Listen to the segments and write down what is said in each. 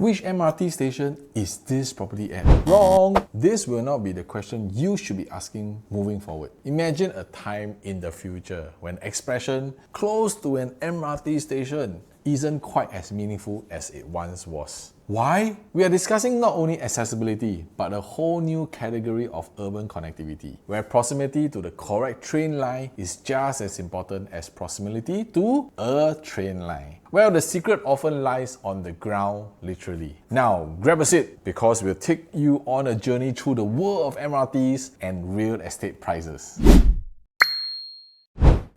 Which MRT station is this property at? Wrong! This will not be the question you should be asking moving forward. Imagine a time in the future when expression close to an MRT station isn't quite as meaningful as it once was. Why? We are discussing not only accessibility, but a whole new category of urban connectivity, where proximity to the correct train line is just as important as proximity to a train line. Well, the secret often lies on the ground, literally. Now, grab a seat, because we'll take you on a journey through the world of MRTs and real estate prices.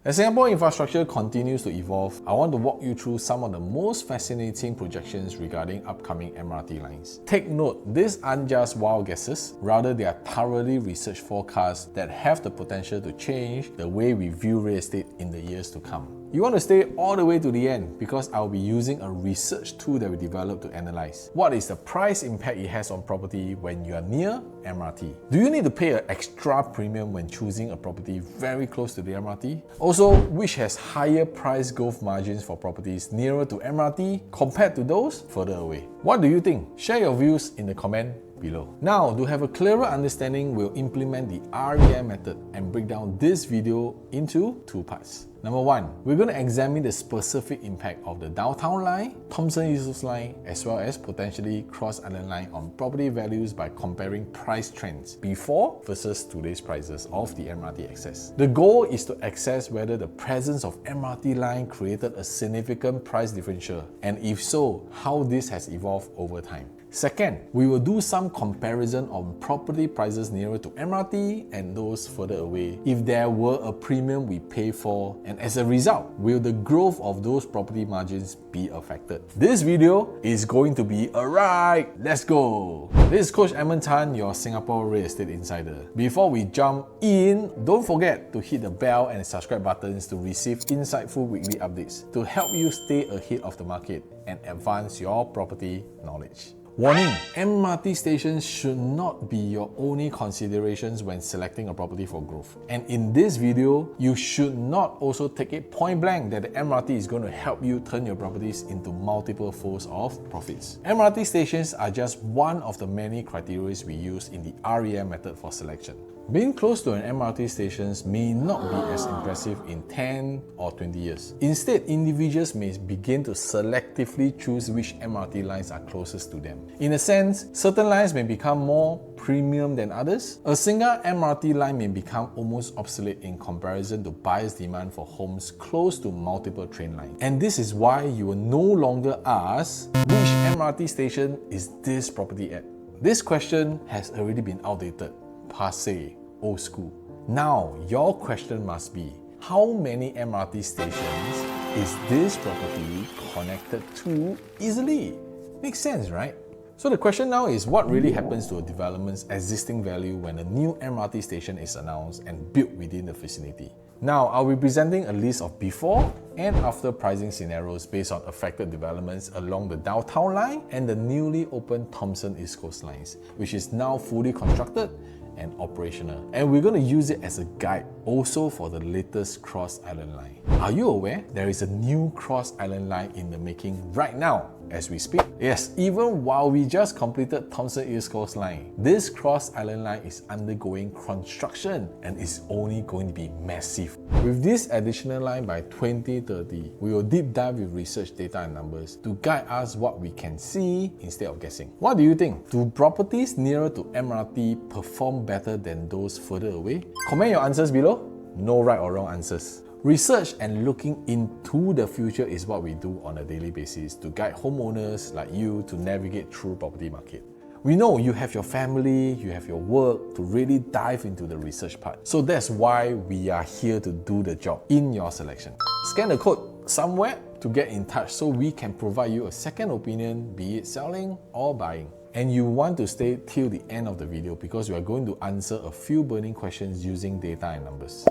As Singapore infrastructure continues to evolve, I want to walk you through some of the most fascinating projections regarding upcoming MRT lines. Take note, these aren't just wild guesses, rather they are thoroughly researched forecasts that have the potential to change the way we view real estate in the years to come. You want to stay all the way to the end because I'll be using a research tool that we developed to analyze what is the price impact it has on property when you are near MRT. Do you need to pay an extra premium when choosing a property very close to the MRT? Also, which has higher price growth margins for properties nearer to MRT compared to those further away? What do you think? Share your views in the comment below. Now, to have a clearer understanding, we'll implement the REI method and break down this video into two parts. Number one, we're going to examine the specific impact of the downtown line, Thomson-East Coast line, as well as potentially cross-island line on property values by comparing price trends before versus today's prices of the MRT access. The goal is to assess whether the presence of MRT line created a significant price differential, and if so, how this has evolved over time. Second, we will do some comparison on property prices nearer to MRT and those further away if there were a premium we pay for, and as a result, will the growth of those property margins be affected? This video is going to be a ride! Let's go! This is Coach Edmund Tan, your Singapore Real Estate Insider. Before we jump in, don't forget to hit the bell and subscribe buttons to receive insightful weekly updates to help you stay ahead of the market and advance your property knowledge. Warning! MRT stations should not be your only considerations when selecting a property for growth. And in this video, you should not also take it point blank that the MRT is going to help you turn your properties into multiple folds of profits. MRT stations are just one of the many criteria we use in the REI method for selection. Being close to an MRT station may not be as impressive in 10 or 20 years. Instead, individuals may begin to selectively choose which MRT lines are closest to them. In a sense, certain lines may become more premium than others. A single MRT line may become almost obsolete in comparison to buyers' demand for homes close to multiple train lines. And this is why you will no longer ask, which MRT station is this property at? This question has already been outdated. Passé, old school. Now, your question must be, how many MRT stations is this property connected to easily? Makes sense, right? So the question now is, what really happens to a development's existing value when a new MRT station is announced and built within the vicinity? Now, I'll be presenting a list of before and after pricing scenarios based on affected developments along the downtown line and the newly opened Thomson-East Coast lines, which is now fully constructed and operational. And we're going to use it as a guide also for the latest cross-island line. Are you aware there is a new cross-island line in the making right now as we speak? Yes, even while we just completed Thomson-East Coast line, this cross-island line is undergoing construction and is only going to be massive. With this additional line by 2030, we will deep dive with research data and numbers to guide us what we can see instead of guessing. What do you think? Do properties nearer to MRT perform better than those further away? Comment your answers below. No right or wrong answers. Research and looking into the future is what we do on a daily basis to guide homeowners like you to navigate through property market. We know you have your family, you have your work to really dive into the research part. So that's why we are here to do the job in your selection. Scan the code somewhere to get in touch so we can provide you a second opinion, be it selling or buying. And you want to stay till the end of the video because we are going to answer a few burning questions using data and numbers.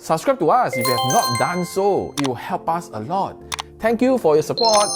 Subscribe to us if you have not done so. It will help us a lot. Thank you for your support.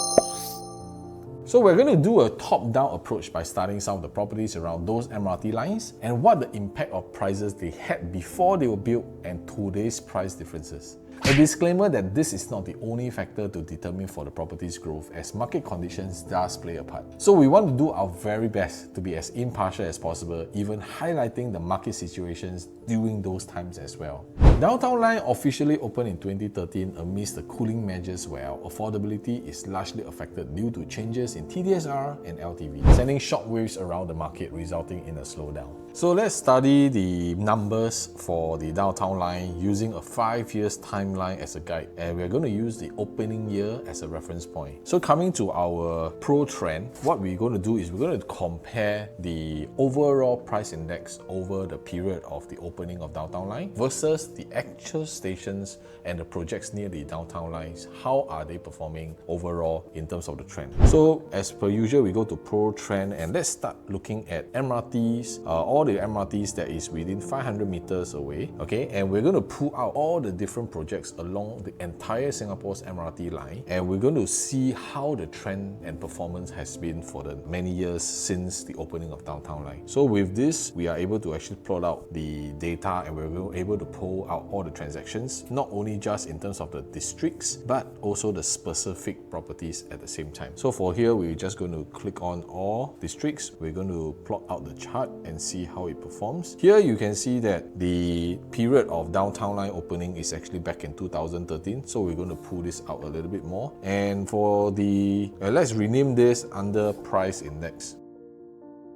So we're going to do a top-down approach by studying some of the properties around those MRT lines and what the impact of prices they had before they were built and today's price differences. A disclaimer that this is not the only factor to determine for the property's growth, as market conditions does play a part. So we want to do our very best to be as impartial as possible, even highlighting the market situations during those times as well. Downtown Line officially opened in 2013 amidst the cooling measures where affordability is largely affected due to changes in TDSR and LTV, sending shockwaves around the market, resulting in a slowdown. So let's study the numbers for the Downtown Line using a 5 years timeline as a guide, and we're going to use the opening year as a reference point. So coming to our pro trend, what we're going to do is we're going to compare the overall price index over the period of the opening of Downtown Line versus the actual stations and the projects near the Downtown Lines. How are they performing overall in terms of the trend? So as per usual, we go to pro trend, and let's start looking at MRTs, all the MRTs that is within 500 meters away, okay? And we're going to pull out all the different projects along the entire Singapore's MRT line, and we're going to see how the trend and performance has been for the many years since the opening of Downtown Line. So with this, we are able to actually plot out the data, and we're able to pull out all the transactions, not only just in terms of the districts, but also the specific properties at the same time. So for here, we're just going to click on all districts. We're going to plot out the chart and see how it performs. Here you can see that the period of Downtown Line opening is actually back in 2013. So we're going to pull this out a little bit more. And for the, let's rename this under price index.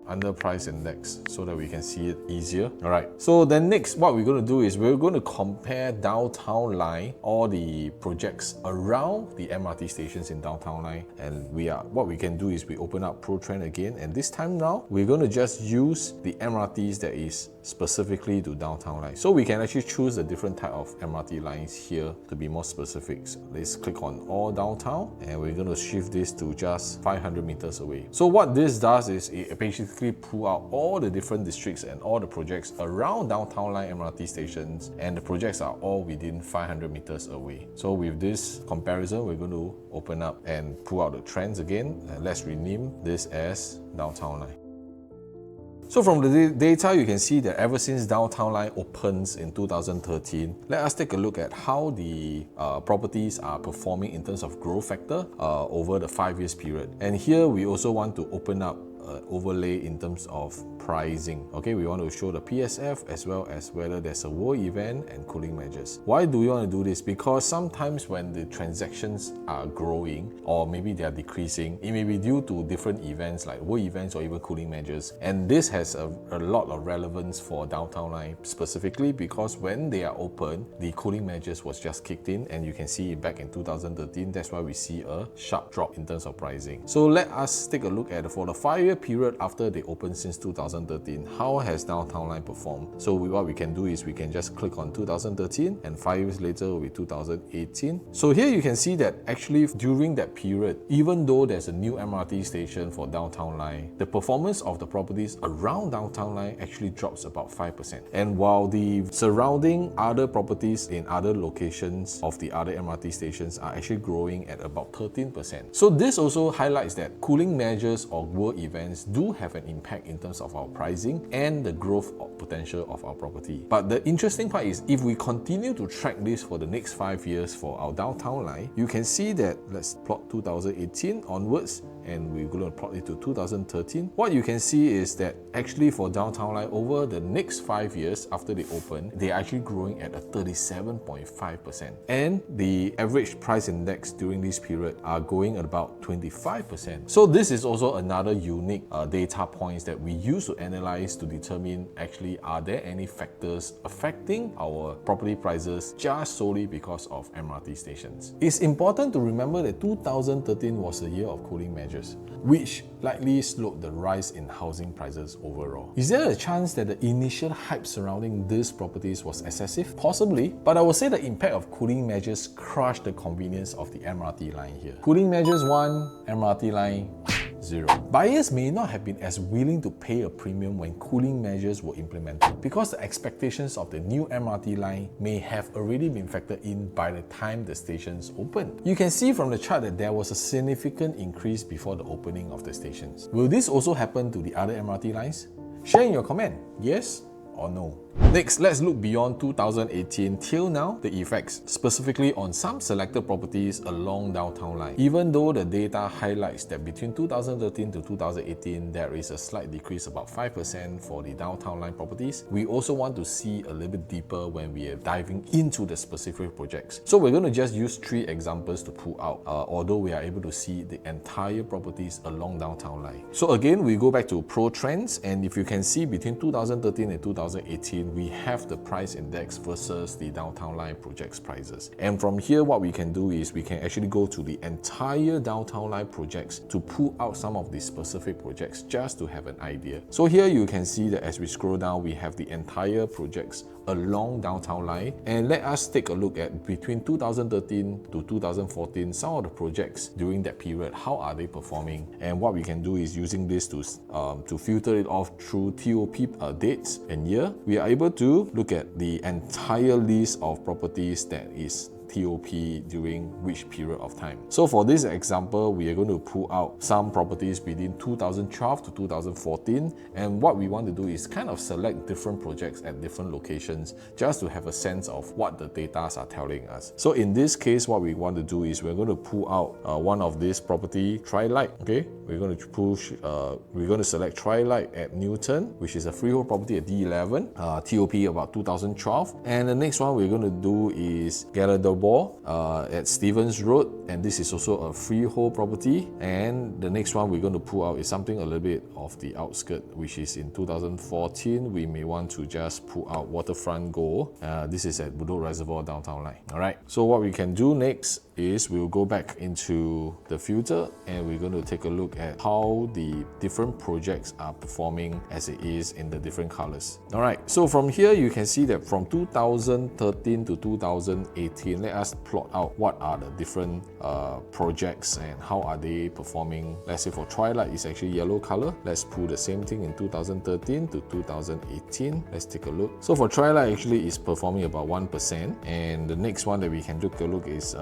Under price index so that we can see it easier. All right, so then next what we're going to do is we're going to compare Downtown Line, all the projects around the MRT stations in Downtown Line, and what we can do is we open up Pro Trend again, and this time now we're going to just use the MRTs that is specifically to Downtown Line. So we can actually choose a different type of MRT lines here to be more specific. So let's click on all downtown, and we're going to shift this to just 500 meters away. So what this does is it basically pull out all the different districts and all the projects around Downtown Line MRT stations, and the projects are all within 500 meters away. So with this comparison, we're going to open up and pull out the trends again, and let's rename this as Downtown Line. So from the data, you can see that ever since Downtown Line opens in 2013, let us take a look at how the properties are performing in terms of growth factor over the 5 years period. And here we also want to open up overlay in terms of pricing. Okay, we want to show the PSF as well as whether there's a world event and cooling measures. Why do we want to do this? Because sometimes when the transactions are growing or maybe they are decreasing, it may be due to different events like world events or even cooling measures. And this has a lot of relevance for Downtown Line specifically because when they are open, the cooling measures was just kicked in, and you can see it back in 2013. That's why we see a sharp drop in terms of pricing. So let us take a look at for the 5-year period after they opened since 2013, how has Downtown Line performed? So what we can do is we can just click on 2013, and 5 years later will be 2018. So here you can see that actually during that period, even though there's a new MRT station for Downtown Line, the performance of the properties around Downtown Line actually drops about 5%. And while the surrounding other properties in other locations of the other MRT stations are actually growing at about 13%. So this also highlights that cooling measures or world events do have an impact in terms of our pricing and the growth potential of our property. But the interesting part is if we continue to track this for the next 5 years for our Downtown Line, you can see that, let's plot 2018 onwards, and we're going to plot it to 2013. What you can see is that actually for Downtown Line over the next 5 years after they open, they're actually growing at a 37.5%. And the average price index during this period are going at about 25%. So this is also another unique data points that we use to analyze to determine actually are there any factors affecting our property prices just solely because of MRT stations. It's important to remember that 2013 was a year of cooling measures, which likely slowed the rise in housing prices overall. Is there a chance that the initial hype surrounding these properties was excessive? Possibly, but I would say the impact of cooling measures crushed the convenience of the MRT line here. Cooling measures 1, MRT line 0. Buyers may not have been as willing to pay a premium when cooling measures were implemented because the expectations of the new MRT line may have already been factored in by the time the stations opened. You can see from the chart that there was a significant increase before the opening of the stations. Will this also happen to the other MRT lines? Share in your comment, yes or no? Next, let's look beyond 2018 till now, the effects, specifically on some selected properties along downtown line. Even though the data highlights that between 2013 to 2018, there is a slight decrease, about 5% for the downtown line properties, we also want to see a little bit deeper when we are diving into the specific projects. So we're going to just use 3 examples to pull out, although we are able to see the entire properties along downtown line. So again, we go back to Pro Trends, and if you can see between 2013 and 2018, we have the price index versus the downtown line projects prices. And from here, what we can do is we can actually go to the entire downtown line projects to pull out some of the specific projects just to have an idea. So here you can see that as we scroll down, we have the entire projects along downtown line. And let us take a look at between 2013 to 2014, some of the projects during that period, how are they performing? And what we can do is using this to filter it off through TOP dates and year, we are able to look at the entire list of properties that is TOP during which period of time. So for this example, we are going to pull out some properties within 2012 to 2014, and what we want to do is kind of select different projects at different locations just to have a sense of what the data are telling us. So in this case, what we want to do is we're going to pull out one of this property, Trilight. Okay, we're going to select Trilight at Newton, which is a freehold property at D11, TOP about 2012, and the next one we're going to do is Gallador at Stevens Road, and this is also a freehold property. And the next one we're going to pull out is something a little bit of the outskirt, which is in 2014. We may want to just pull out Waterfront Go. This is at Bedok Reservoir downtown line. Alright, so what we can do next is we'll go back into the filter and we're going to take a look at how the different projects are performing as it is in the different colors. Alright, so from here you can see that from 2013 to 2018, let us plot out what are the different projects and how are they performing. Let's say for Twilight, it's actually yellow color. Let's pull the same thing in 2013 to 2018. Let's take a look. So for Twilight, actually is performing about 1%, and the next one that we can take a look is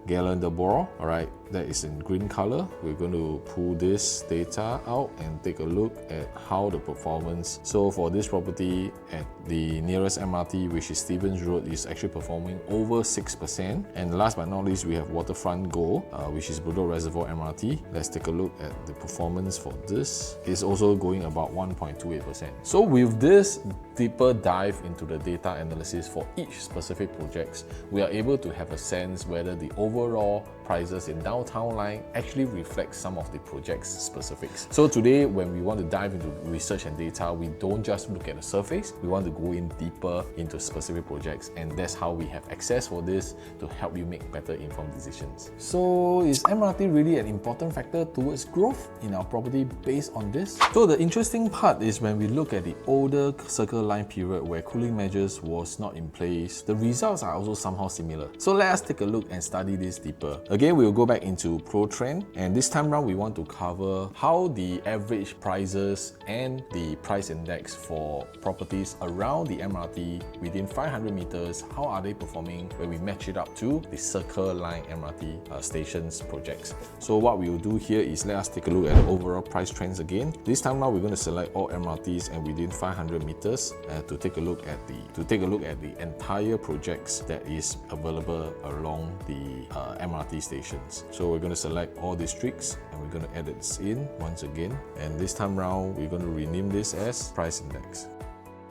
Gallandaboro. Alright, that is in green color. We're going to pull this data out and take a look at how the performance. So for this property at the nearest MRT, which is Stevens Road, is actually performing over 6%. And last but not least, we have Waterfront Go, which is Bedok Reservoir MRT. Let's take a look at the performance for this. It's also going about 1.28%. So with this deeper dive into the data analysis for each specific projects, we are able to have a sense whether the overall prices in downtown line actually reflect some of the project's specifics. So today, when we want to dive into research and data, we don't just look at the surface, we want to go in deeper into specific projects, and that's how we have access for this to help you make better informed decisions. So is MRT really an important factor towards growth in our property based on this? So the interesting part is when we look at the older Circle Line period where cooling measures was not in place, the results are also somehow similar. So let us take a look and study this deeper. Again, we'll go back into Pro Trend, and this time around we want to cover how the average prices and the price index for properties around the MRT within 500 meters, how are they performing when we match it up to the Circle Line MRT stations projects. So what we will do here is let us take a look at the overall price trends again. This time around we're going to select all MRTs and within 500 meters to take a look at the entire projects that is available along the MRT stations. So we're going to select all districts and we're going to add this in once again, and this time round we're going to rename this as price index.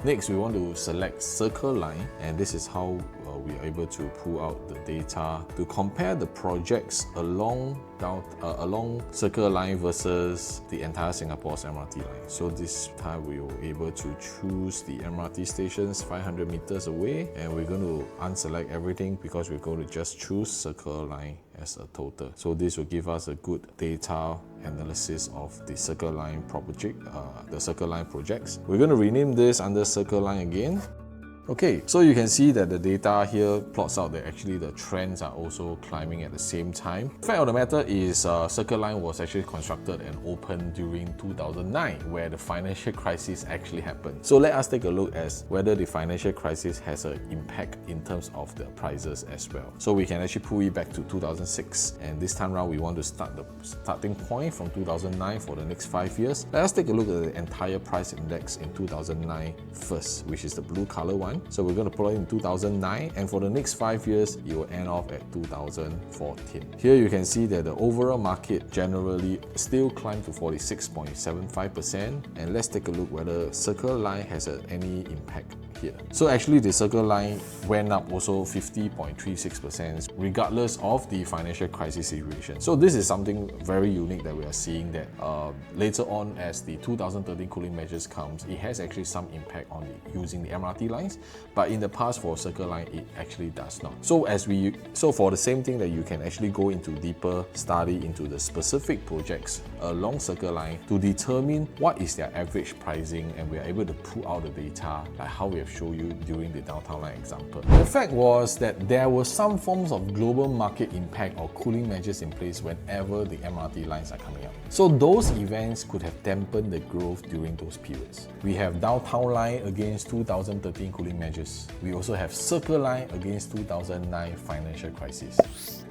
Next, we want to select Circle Line, and this is how we are able to pull out the data to compare the projects along Circle Line versus the entire Singapore's MRT line. So this time we were able to choose the MRT stations 500 meters away, and we're going to unselect everything because we're going to just choose Circle Line as a total. So this will give us a good data analysis of the Circle Line projects. We're going to rename this under Circle Line again. Okay, so you can see that the data here plots out that actually the trends are also climbing at the same time. Fact of the matter is Circle Line was actually constructed and opened during 2009, where the financial crisis actually happened. So let us take a look as whether the financial crisis has an impact in terms of the prices as well. So we can actually pull it back to 2006, and this time around we want to start the starting point from 2009 for the next 5 years. Let us take a look at the entire price index in 2009 first, which is the blue color one. So we're going to plot it in 2009, and for the next 5 years, it will end off at 2014. Here you can see that the overall market generally still climbed to 46.75%, and let's take a look whether Circle Line has any impact here. So actually the Circle Line went up also 50.36% regardless of the financial crisis situation. So this is something very unique that we are seeing, that later on as the 2013 cooling measures comes, it has actually some impact on using the MRT lines, but in the past for Circle Line it actually does not. So for the same thing that you can actually go into deeper study into the specific projects along Circle Line to determine what is their average pricing, and we are able to pull out the data like how we have shown you during the downtown line example. The fact was that there were some forms of global market impact or cooling measures in place whenever the MRT lines are coming up. So those events could have dampened the growth during those periods. We have downtown line against 2013 cooling measures. We also have Circle Line against 2009 financial crisis.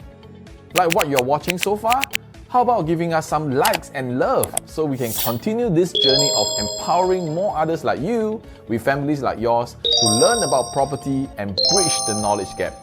Like what you're watching so far? How about giving us some likes and love so we can continue this journey of empowering more others like you with families like yours to learn about property and bridge the knowledge gap.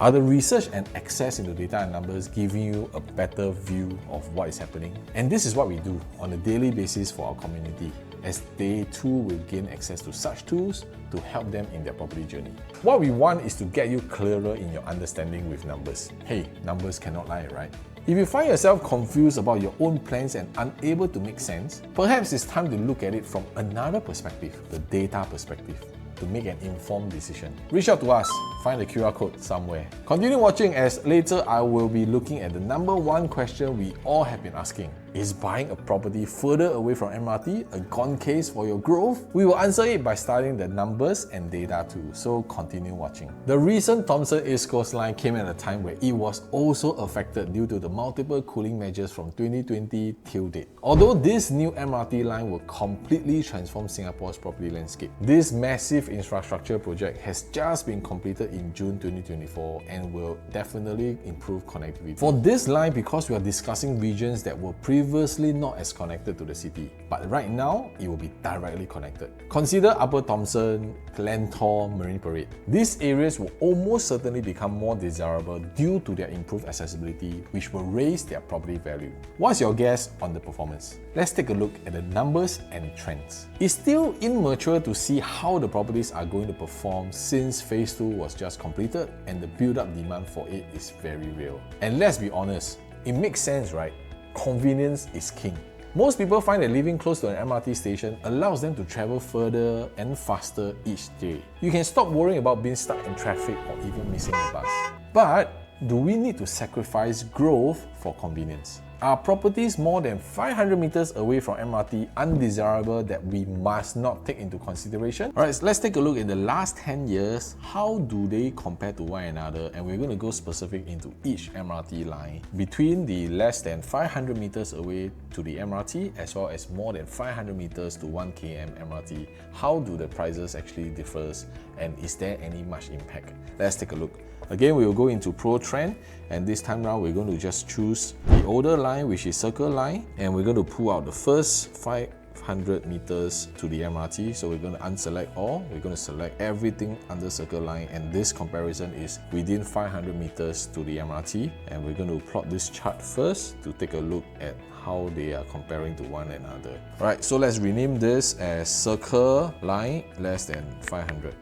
Are the research and access into data and numbers giving you a better view of what is happening? And this is what we do on a daily basis for our community, as they too will gain access to such tools to help them in their property journey. What we want is to get you clearer in your understanding with numbers. Hey, numbers cannot lie, right? If you find yourself confused about your own plans and unable to make sense, perhaps it's time to look at it from another perspective, the data perspective, to make an informed decision. Reach out to us, find the QR code somewhere. Continue watching, as later I will be looking at the number one question we all have been asking. Is buying a property further away from MRT a gone case for your growth? We will answer it by studying the numbers and data too, so continue watching. The recent Thomson-East Coast line came at a time where it was also affected due to the multiple cooling measures from 2020 till date. Although this new MRT line will completely transform Singapore's property landscape, this massive infrastructure project has just been completed in June 2024 and will definitely improve connectivity. For this line, because we are discussing regions that were previously not as connected to the city, but right now it will be directly connected. Consider Upper Thomson, Lentor, Marine Parade. These areas will almost certainly become more desirable due to their improved accessibility, which will raise their property value. What's your guess on the performance? Let's take a look at the numbers and trends. It's still immature to see how the properties are going to perform since Phase 2 was just completed and the build-up demand for it is very real. And let's be honest, it makes sense, right? Convenience is king. Most people find that living close to an MRT station allows them to travel further and faster each day. You can stop worrying about being stuck in traffic or even missing the bus. But do we need to sacrifice growth for convenience? Are properties more than 500 meters away from MRT undesirable that we must not take into consideration? Alright, so let's take a look in the last 10 years. How do they compare to one another? And we're going to go specific into each MRT line between the less than 500 meters away to the MRT as well as more than 500 meters to 1 km MRT. How do the prices actually differ, and is there any much impact? Let's take a look. Again, we will go into Pro Trend, and this time around we're going to just choose the older line, which is Circle Line, and we're going to pull out the first 500 meters to the MRT. So we're going to unselect all, we're going to select everything under Circle Line, and this comparison is within 500 meters to the MRT, and we're going to plot this chart first to take a look at how they are comparing to one another. Alright, so let's rename this as Circle Line less than 500.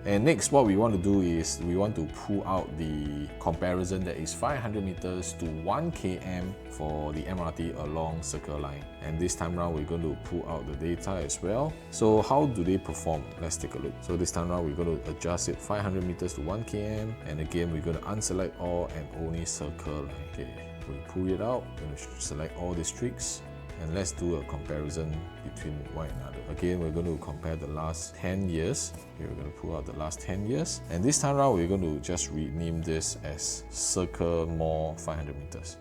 And next, what we want to do is we want to pull out the comparison that is 500 meters to 1 km for the MRT along Circle Line. And this time around, we're going to pull out the data as well. So how do they perform? Let's take a look. So this time around, we're going to adjust it 500 meters to 1 km. And again, we're going to unselect all and only Circle Line. Okay, we'll pull it out. We're going to select all districts. and let's do a comparison between one another. Again, we're going to compare the last 10 years. Okay, we're going to pull out the last 10 years. And this time around, we're going to just rename this as Circle More 500 meters.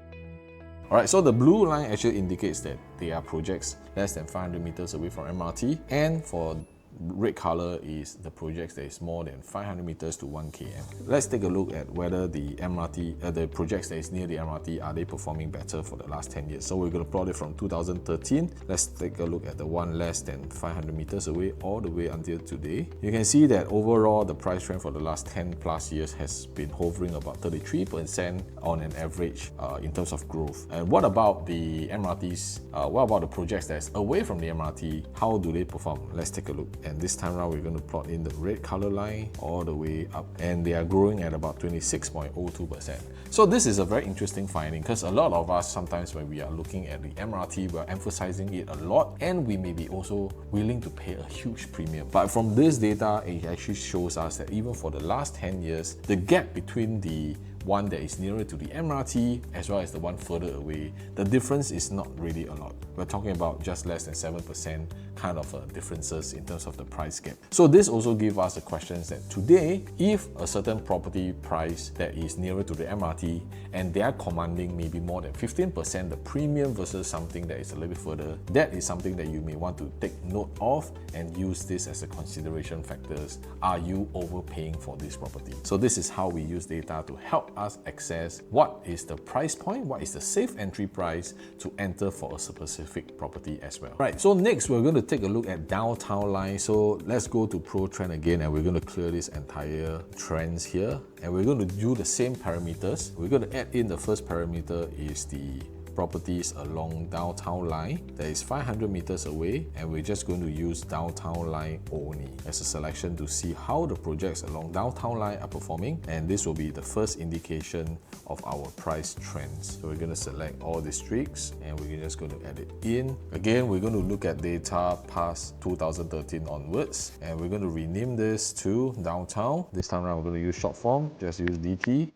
Alright, so the blue line actually indicates that they are projects less than 500 meters away from MRT, and for red color is the projects that is more than 500 meters to 1 km. Let's take a look at whether the the projects that is near the MRT, are they performing better for the last 10 years. So we're going to plot it from 2013. Let's take a look at the one less than 500 meters away all the way until today. You can see that overall the price trend for the last 10 plus years has been hovering about 33% on an average in terms of growth. And what about the MRTs? What about the projects that's away from the MRT? How do they perform? Let's take a look. And this time around, we're going to plot in the red color line all the way up, and they are growing at about 26.02%. So this is a very interesting finding, because a lot of us, sometimes when we are looking at the MRT, we're emphasizing it a lot, and we may be also willing to pay a huge premium. But from this data, it actually shows us that even for the last 10 years, the gap between the one that is nearer to the MRT as well as the one further away, the difference is not really a lot. We're talking about just less than 7% kind of differences in terms of the price gap. So this also gives us the questions that today, if a certain property price that is nearer to the MRT and they are commanding maybe more than 15% the premium versus something that is a little bit further, that is something that you may want to take note of and use this as a consideration factors. Are you overpaying for this property? So this is how we use data to help us access what is the price point, what is the safe entry price to enter for a specific property as well. Right, so next we're going to take a look at downtown line. So let's go to Pro Trend again, and we're going to clear this entire trends here, and we're going to do the same parameters. We're going to add in the first parameter is the properties along downtown line that is 500 meters away, and we're just going to use downtown line only as a selection to see how the projects along downtown line are performing, and this will be the first indication of our price trends. So we're going to select all districts and we're just going to add it in. Again, we're going to look at data past 2013 onwards, and we're going to rename this to downtown. This time around we're going to use short form, just use DT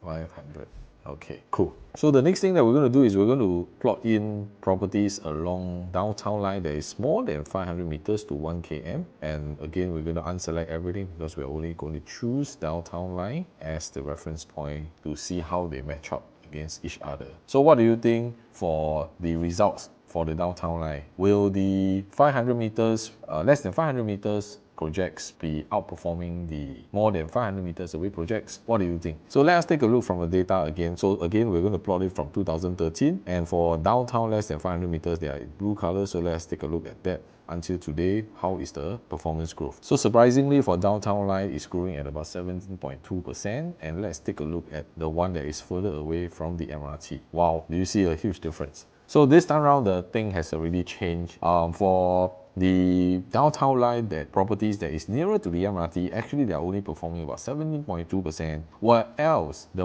500. Okay, cool. So the next thing that we're going to do is we're going to plot in properties along downtown line that is more than 500 meters to 1 km. And again, we're going to unselect everything because we're only going to choose downtown line as the reference point to see how they match up against each other. So what do you think for the results for the downtown line? Will the 500 meters, less than 500 meters projects be outperforming the more than 500 meters away projects? What do you think? So let us take a look from the data again. So again, we're going to plot it from 2013, and for downtown less than 500 meters, they are in blue color. So let's take a look at that until today. How is the performance growth? So surprisingly, for downtown line, it's growing at about 17.2%. And let's take a look at the one that is further away from the MRT. Wow, do you see a huge difference? So this time around, the thing has already changed. For the downtown line, that properties that is nearer to the MRT, actually they're only performing about 17.2%, while else the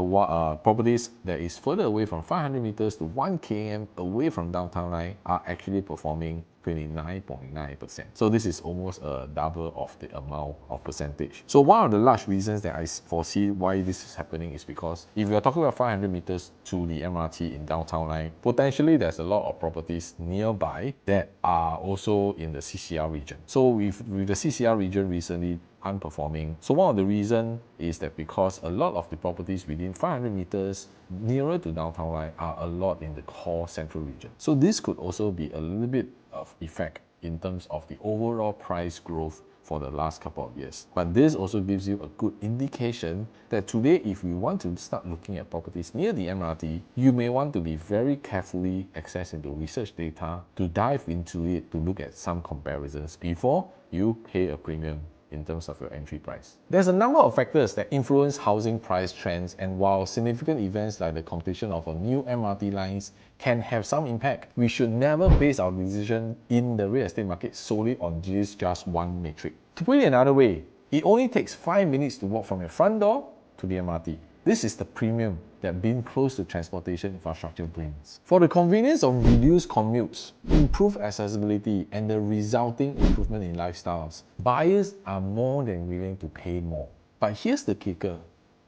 properties that is further away from 500 meters to 1 km away from downtown line are actually performing 29.9%. So this is almost a double of the amount of percentage. So one of the large reasons that I foresee why this is happening is because if you're talking about 500 meters to the MRT in downtown line, potentially there's a lot of properties nearby that are also in the CCR region. So with the CCR region recently underperforming. So one of the reasons is that because a lot of the properties within 500 meters nearer to downtown line are a lot in the core central region. So this could also be a little bit of effect in terms of the overall price growth for the last couple of years. But this also gives you a good indication that today, if we want to start looking at properties near the MRT, you may want to be very carefully accessing the research data to dive into it to look at some comparisons before you pay a premium in terms of your entry price. There's a number of factors that influence housing price trends, and while significant events like the completion of a new MRT lines can have some impact, we should never base our decision in the real estate market solely on just one metric. To put it another way, it only takes 5 minutes to walk from your front door to the MRT. This is the premium that being close to transportation infrastructure brings. For the convenience of reduced commutes, improved accessibility, and the resulting improvement in lifestyles, buyers are more than willing to pay more. But here's the kicker.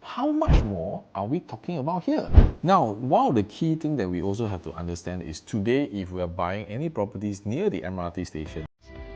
how much more are we talking about here? Now, one of the key things that we also have to understand is today, if we are buying any properties near the MRT station,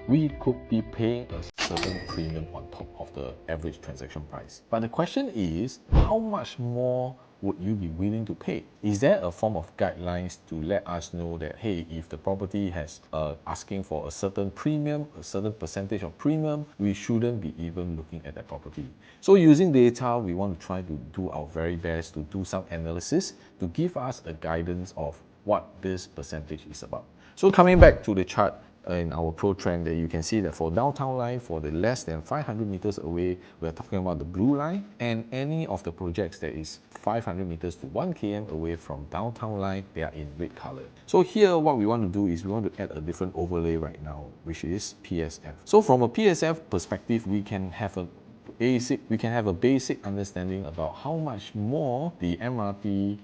we could be paying a certain premium on top of the average transaction price. But the question is, how much more would you be willing to pay? Is there a form of guidelines to let us know that, hey, if the property has asking for a certain premium, a certain percentage of premium, we shouldn't be even looking at that property? So using data, we want to try to do our very best to do some analysis to give us a guidance of what this percentage is about. So coming back to the chart, in our pro trend, that you can see that for downtown line, for the less than 500 meters away, we're talking about the blue line, and any of the projects that is 500 meters to 1 km away from downtown line, they are in red color. So here what we want to do is we want to add a different overlay right now, which is PSF. So from a PSF perspective, we can have a basic understanding about how much more the MRT,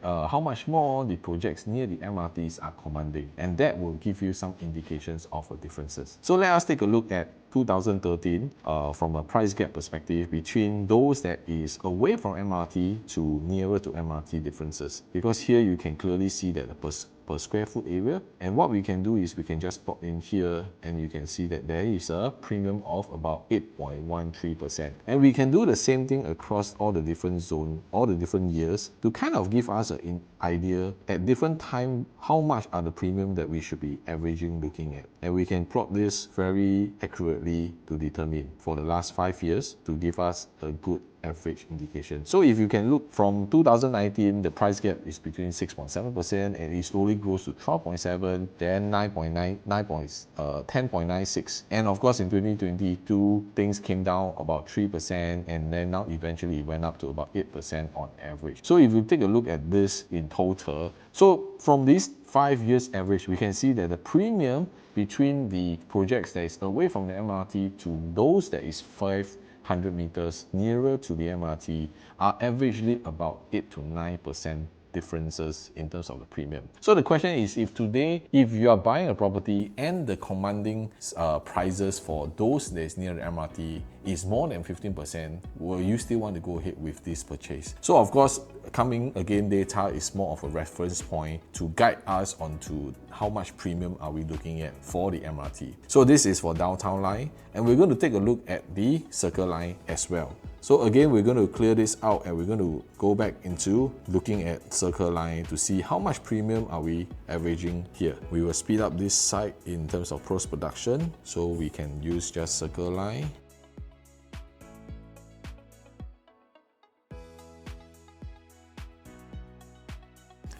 how much more the projects near the MRTs are commanding, and that will give you some indications of differences. So let us take a look at 2013 from a price gap perspective between those that is away from MRT to nearer to MRT differences, because here you can clearly see that the per square foot area, and what we can do is we can just plot in here, and you can see that there is a premium of about 8.13%, and we can do the same thing across all the different zones, all the different years, to kind of give us an idea at different time how much are the premium that we should be averaging looking at, and we can plot this very accurately to determine for the last 5 years to give us a good average indication. So if you can look from 2019, the price gap is between 6.7% and it slowly grows to 12.7, then 9.9, 10.96, and of course in 2022 things came down about 3%, and then now eventually it went up to about 8% on average. So if you take a look at this in total, so from this 5 years average, we can see that the premium between the projects that is away from the MRT to those that is 500 meters nearer to the MRT are averagely about 8 to 9% differences in terms of the premium. So the question is, if today, if you are buying a property and the commanding prices for those that is near the MRT is more than 15%, will you still want to go ahead with this purchase? So of course, coming again, data is more of a reference point to guide us onto how much premium are we looking at for the MRT. So this is for downtown line, and we're going to take a look at the circle line as well. So again, we're going to clear this out, and we're going to go back into looking at circle line to see how much premium are we averaging here. We will speed up this side in terms of post-production, so we can use just circle line.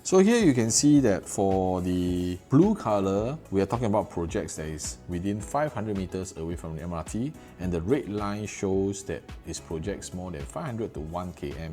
So here you can see that for the blue color, we are talking about projects that is within 500 meters away from the MRT, and the red line shows that it's projects more than 500 to 1 km.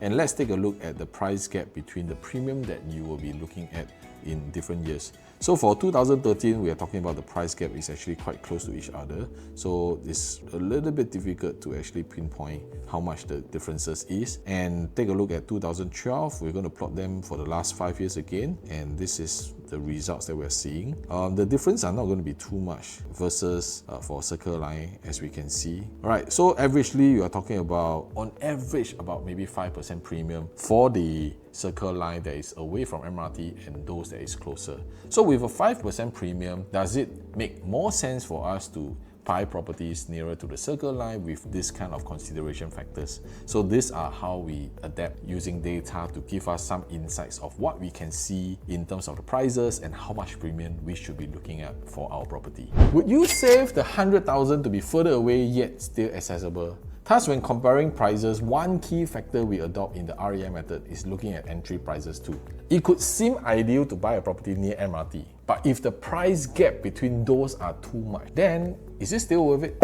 And let's take a look at the price gap between the premium that you will be looking at in different years. So for 2013, we are talking about the price gap is actually quite close to each other. So it's a little bit difficult to actually pinpoint how much the differences is. And take a look at 2012, we're going to plot them for the last 5 years again. And this is the results that we're seeing. The difference are not going to be too much versus for circle line, as we can see. All right, so averagely, you are talking about, on average, about maybe 5% premium for the circle line that is away from MRT and those that is closer. So with a 5% premium, does it make more sense for us to buy properties nearer to the circle line with this kind of consideration factors? So these are how we adapt using data to give us some insights of what we can see in terms of the prices and how much premium we should be looking at for our property. Would you save the 100,000 to be further away yet still accessible? Thus, when comparing prices, one key factor we adopt in the REI method is looking at entry prices too. It could seem ideal to buy a property near MRT, but if the price gap between those are too much, then is it still worth it?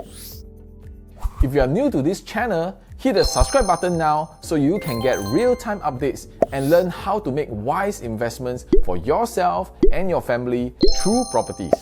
If you are new to this channel, hit the subscribe button now so you can get real-time updates and learn how to make wise investments for yourself and your family through properties.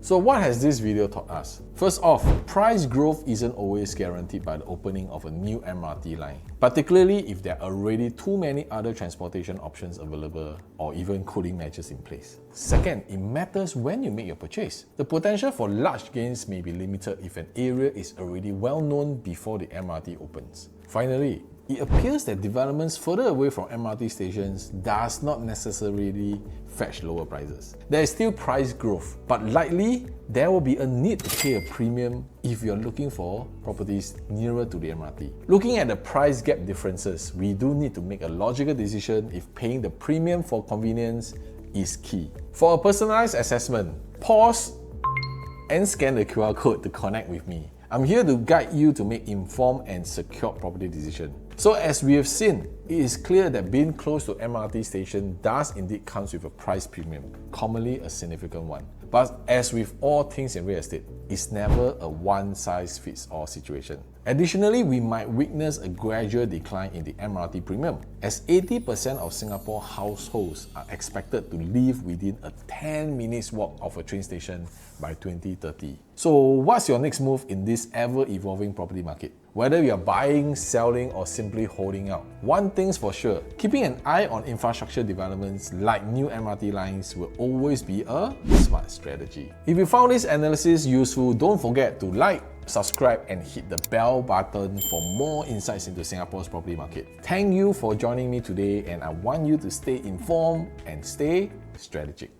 So what has this video taught us? First off, price growth isn't always guaranteed by the opening of a new MRT line, particularly if there are already too many other transportation options available or even cooling measures in place. Second, it matters when you make your purchase. The potential for large gains may be limited if an area is already well known before the MRT opens. Finally, it appears that developments further away from MRT stations does not necessarily fetch lower prices. There is still price growth, but likely there will be a need to pay a premium if you're looking for properties nearer to the MRT. Looking at the price gap differences, we do need to make a logical decision if paying the premium for convenience is key. For a personalized assessment, pause and scan the QR code to connect with me. I'm here to guide you to make informed and secure property decisions. So as we have seen, it is clear that being close to MRT station does indeed comes with a price premium, commonly a significant one. But as with all things in real estate, it's never a one-size-fits-all situation. Additionally, we might witness a gradual decline in the MRT premium, as 80% of Singapore households are expected to live within a 10 minutes walk of a train station by 2030. So what's your next move in this ever-evolving property market? Whether you're buying, selling, or simply holding out, one thing's for sure, keeping an eye on infrastructure developments like new MRT lines will always be a smart strategy. If you found this analysis useful, don't forget to like, subscribe, and hit the bell button for more insights into Singapore's property market. Thank you for joining me today, and I want you to stay informed and stay strategic.